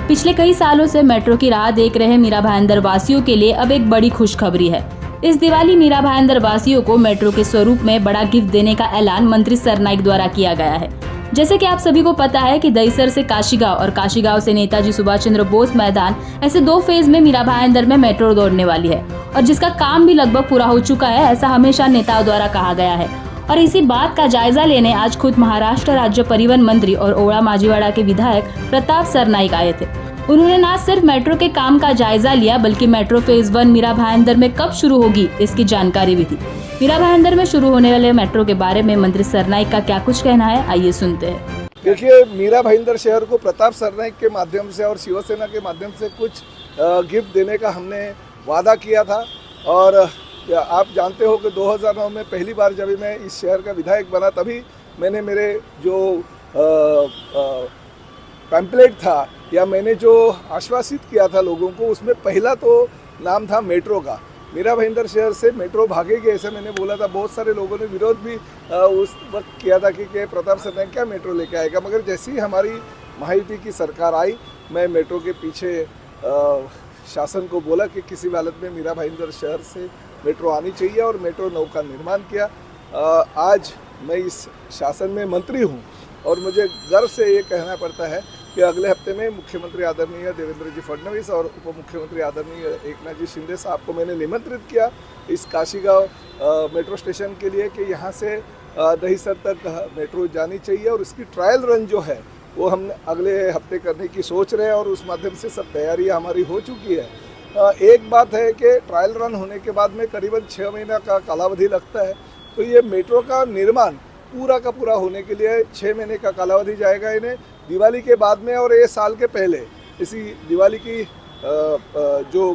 पिछले कई सालों से मेट्रो की राह देख रहे मीरा भाईंदर वासियों के लिए अब एक बड़ी खुशखबरी है। इस दिवाली मीरा भाईंदर वासियों को मेट्रो के स्वरूप में बड़ा गिफ्ट देने का ऐलान मंत्री सरनाइक द्वारा किया गया है। जैसे कि आप सभी को पता है कि दहिसर से काशीगांव और काशीगांव से नेताजी सुभाष चंद्र बोस मैदान, ऐसे 2 फेज में मीरा भाईंदर में मेट्रो दौड़ने वाली है और जिसका काम भी लगभग पूरा हो चुका है, ऐसा हमेशा नेताओं द्वारा कहा गया है। और इसी बात का जायजा लेने आज खुद महाराष्ट्र राज्य परिवहन मंत्री और ओड़ा माजीवाड़ा के विधायक प्रताप सरनाइक आए थे। उन्होंने न सिर्फ मेट्रो के काम का जायजा लिया, बल्कि मेट्रो फेज 1 मीरा भाईंदर में कब शुरू होगी इसकी जानकारी भी दी। मीरा भाईंदर में शुरू होने वाले मेट्रो के बारे में मंत्री सरनाइक का क्या कुछ कहना है, आइए सुनते हैं। देखिए, मीरा भाईंदर शहर को प्रताप सरनाइक के माध्यम से और शिवसेना के माध्यम से कुछ गिफ्ट देने का हमने वादा किया था। और आप जानते हो कि 2009 में पहली बार जब मैं इस शहर का विधायक बना, तभी मैंने मेरे जो पैम्पलेट था या मैंने जो आश्वासित किया था लोगों को, उसमें पहला तो नाम था मेट्रो का। मीरा भाईंदर शहर से मेट्रो भागेगी ऐसा मैंने बोला था। बहुत सारे लोगों ने विरोध भी उस वक्त किया था कि प्रताप सरनाइक क्या मेट्रो लेके आएगा, मगर जैसे ही हमारी महायुति की सरकार आई, मैं मेट्रो के पीछे शासन को बोला कि किसी भी हालत में मीरा भाईंदर शहर से मेट्रो आनी चाहिए और मेट्रो 9 का निर्माण किया। आज मैं इस शासन में मंत्री हूँ और मुझे गर्व से ये कहना पड़ता है कि अगले हफ्ते में मुख्यमंत्री आदरणीय देवेंद्र जी फडणवीस और उप मुख्यमंत्री आदरणीय एकनाथ जी शिंदे साहब को मैंने निमंत्रित किया इस काशीगांव मेट्रो स्टेशन के लिए कि यहाँ से दहिसर तक मेट्रो जानी चाहिए। और इसकी ट्रायल रन जो है वो हम अगले हफ्ते करने की सोच रहे हैं और उस माध्यम से सब तैयारियाँ हमारी हो चुकी है। एक बात है कि ट्रायल रन होने के बाद में करीबन 6 महीना का कालावधि लगता है, तो ये मेट्रो का निर्माण पूरा का पूरा होने के लिए 6 महीने का कालावधि जाएगा इन्हें दिवाली के बाद में। और ये साल के पहले इसी दिवाली की जो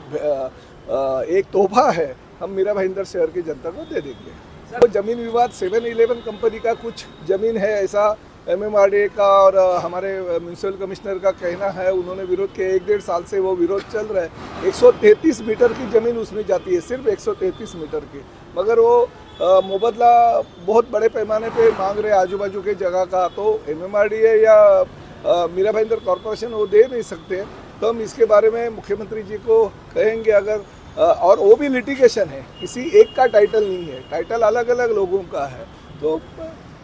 एक तोहफा है हम मीरा भाईंदर शहर की जनता को दे देंगे। तो जमीन विवाद 7-11 कंपनी का कुछ जमीन है, ऐसा MMRDA का और हमारे म्यूनसिपल कमिश्नर का कहना है। उन्होंने विरोध किया, 1-1.5 साल से वो विरोध चल रहा है। 133 मीटर की ज़मीन उसमें जाती है, सिर्फ 133 मीटर की, मगर वो मुबदला बहुत बड़े पैमाने पे मांग रहे आजू बाजू के जगह का। तो MMRDA या मीरा भाईंदर कॉरपोरेशन वो दे नहीं सकते, तो हम इसके बारे में मुख्यमंत्री जी को कहेंगे। अगर और वो भी लिटिगेशन है, किसी एक का टाइटल नहीं है, टाइटल अलग अलग लोगों का है। तो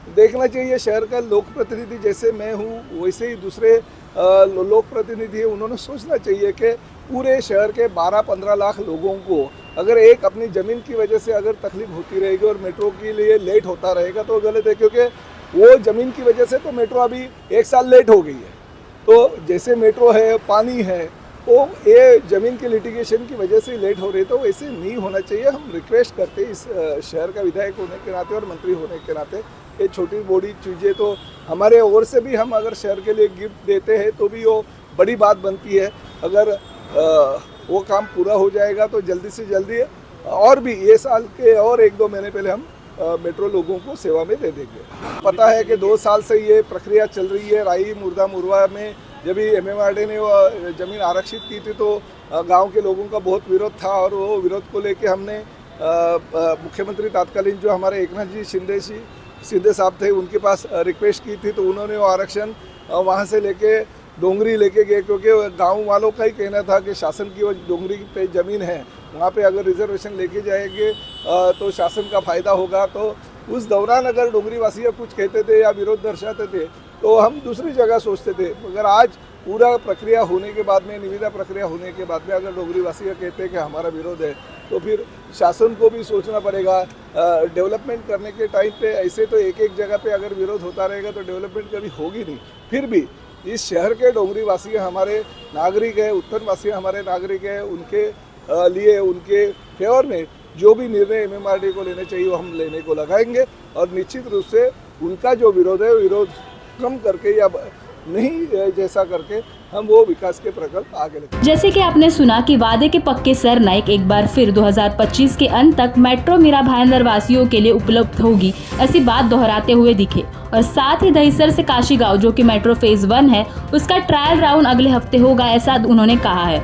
देखना चाहिए शहर का लोक प्रतिनिधि, जैसे मैं हूँ वैसे ही दूसरे लोक प्रतिनिधि है, उन्होंने सोचना चाहिए कि पूरे शहर के 12-15 लाख लोगों को अगर एक अपनी ज़मीन की वजह से अगर तकलीफ होती रहेगी और मेट्रो के लिए लेट होता रहेगा तो गलत है, क्योंकि वो ज़मीन की वजह से तो मेट्रो अभी 1 साल लेट हो गई है। तो जैसे मेट्रो है, पानी है, वो ये ज़मीन की लिटिगेशन की वजह से लेट हो रही, तो वैसे नहीं होना चाहिए। हम रिक्वेस्ट करते हैं इस शहर का विधायक होने के नाते और मंत्री होने के नाते, ये छोटी बड़ी चीज़ें तो हमारे ओर से भी हम अगर शहर के लिए गिफ्ट देते हैं तो भी वो बड़ी बात बनती है। अगर वो काम पूरा हो जाएगा तो जल्दी से जल्दी और भी ये साल के और 1-2 महीने पहले हम मेट्रो लोगों को सेवा में दे देंगे। पता है कि 2 साल से ये प्रक्रिया चल रही है। राई मुर्दा मुरवा में जब भी MMRDA ने वो ज़मीन आरक्षित की थी तो गांव के लोगों का बहुत विरोध था और वो विरोध को लेके हमने मुख्यमंत्री तत्कालीन जो हमारे एकनाथ जी शिंदे साहब थे उनके पास रिक्वेस्ट की थी, तो उन्होंने वो आरक्षण वहाँ से लेके डोंगरी लेके गए, क्योंकि गांव वालों का ही कहना था कि शासन की वो डोंगरी पे ज़मीन है, वहाँ पे अगर रिजर्वेशन लेके जाएंगे तो शासन का फ़ायदा होगा। तो उस दौरान अगर डोंगरी वासी कुछ कहते थे या विरोध दर्शाते थे तो हम दूसरी जगह सोचते थे, मगर आज पूरा प्रक्रिया होने के बाद में, निविदा प्रक्रिया होने के बाद में अगर डोंगरी वासी कहते हैं कि हमारा विरोध है, तो फिर शासन को भी सोचना पड़ेगा। डेवलपमेंट करने के टाइम पे ऐसे तो एक जगह पे अगर विरोध होता रहेगा तो डेवलपमेंट कभी होगी नहीं। फिर भी इस शहर के डोंगरी वासी हमारे नागरिक है, उत्तर वासी हमारे नागरिक है, उनके लिए उनके फेवर में जो भी निर्णय MMRDA को लेने चाहिए वो हम लेने को लगाएंगे और निश्चित रूप से उनका जो विरोध है विरोध कम करके या नहीं जैसा करके हम वो विकास के प्रकल्प आगे लेंगे। जैसे कि आपने सुना कि वादे के पक्के सरनाइक एक बार फिर 2025 के अंत तक मेट्रो मीरा भाईंदर वासियों के लिए उपलब्ध होगी, ऐसी बात दोहराते हुए दिखे। और साथ ही दहिसर से काशीगांव जो कि मेट्रो फेज 1 है उसका ट्रायल राउंड अगले हफ्ते होगा, ऐसा उन्होंने कहा है।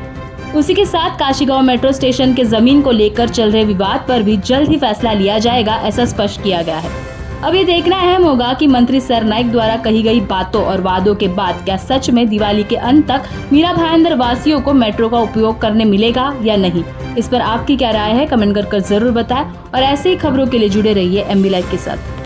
उसी के साथ काशीगांव मेट्रो स्टेशन के जमीन को लेकर चल रहे विवाद पर भी जल्द ही फैसला लिया जाएगा, ऐसा स्पष्ट किया गया है। अब ये देखना अहम होगा कि मंत्री सरनाइक द्वारा कही गई बातों और वादों के बाद क्या सच में दिवाली के अंत तक मीरा भाईंदर वासियों को मेट्रो का उपयोग करने मिलेगा या नहीं। इस पर आपकी क्या राय है, कमेंट कर जरूर बताएं और ऐसे ही खबरों के लिए जुड़े रहिए MB लाइव के साथ।